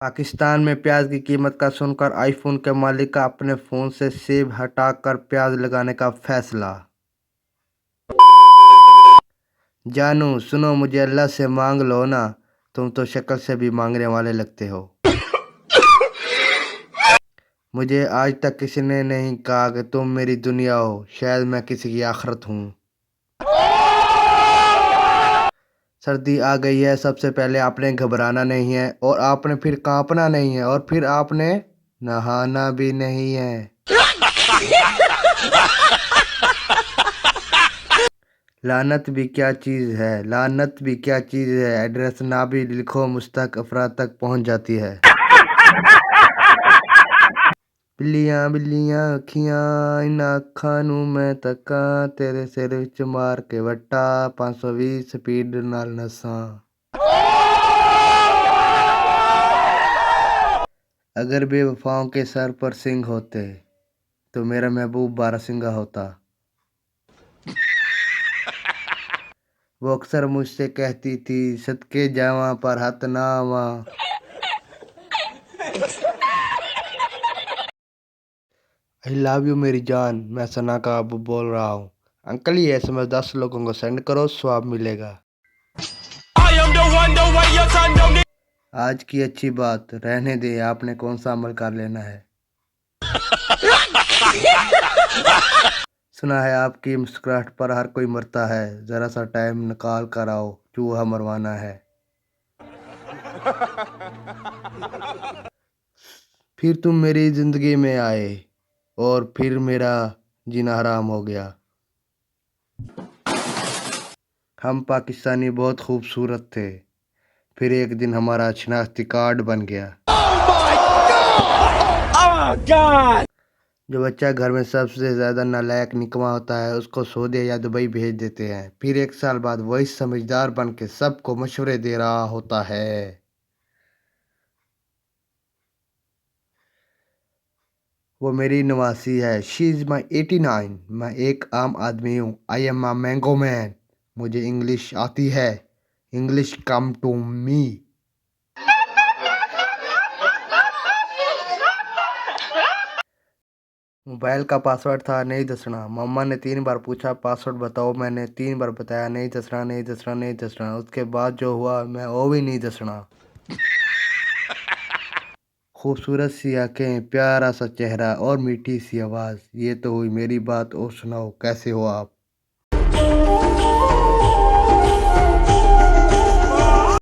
पाकिस्तान में प्याज की कीमत का सुनकर आईफोन के मालिक का अपने फोन से सेब हटाकर प्याज लगाने का फैसला। जानू सुनो, मुझे अल्लाह से मांग लो ना, तुम तो शक्ल से भी मांगने वाले लगते हो। मुझे आज तक किसी ने नहीं कहा कि तुम मेरी दुनिया हो, शायद मैं किसी की आखिरत हूँ। सर्दी आ गई है, सबसे पहले आपने घबराना नहीं है, और आपने फिर कांपना नहीं है, और फिर आपने नहाना भी नहीं है। लानत भी क्या चीज़ है, लानत भी क्या चीज़ है, एड्रेस ना भी लिखो मुस्तक अफराद तक पहुंच जाती है। बिल्लियां बिल्लियां अखियां, इन अखां नू मैं तक्कां, तेरे सिर विच मार के वट्टा, 520 स्पीड नाल नसां। अगर बेवफाओं के सर पर सिंग होते तो मेरा महबूब बारहसिंगा होता। वो अक्सर मुझसे कहती थी, सदके जावां पर हथ ना आवां। आई लव यू मेरी जान, मैं सना का अबू बोल रहा हूँ। अंकल ये SMS 10 लोगों को सेंड करो, स्वाब मिलेगा। आज की अच्छी बात रहने दे, आपने कौन सा अमल कर लेना है। सुना है आपकी मुस्कुराहट पर हर कोई मरता है, जरा सा टाइम निकाल कर आओ, चूहा मरवाना है। फिर तुम मेरी जिंदगी में आए और फिर मेरा जीना हराम हो गया। हम पाकिस्तानी बहुत खूबसूरत थे, फिर एक दिन हमारा शनाख्ती कार्ड बन गया। जो बच्चा घर में सबसे ज़्यादा नालायक निकमा होता है, उसको सऊदी या दुबई भेज देते हैं, फिर 1 साल बाद वही समझदार बन के सबको मशवरे दे रहा होता है। वो मेरी नवासी है, शी इज़ माई 89। मैं एक आम आदमी हूँ, I am a mango man. मुझे इंग्लिश आती है, English come to me. Mobile का पासवर्ड था नहीं दसना, मम्मा ने 3 बार पूछा पासवर्ड बताओ, मैंने 3 बार बताया नहीं दसना नहीं दसना नहीं दसना। उसके बाद जो हुआ मैं वो भी नहीं दसना। खूबसूरत सी आंखें, प्यारा सा चेहरा और मीठी सी आवाज़, ये तो हुई मेरी बात, और सुनाओ कैसे हो आप।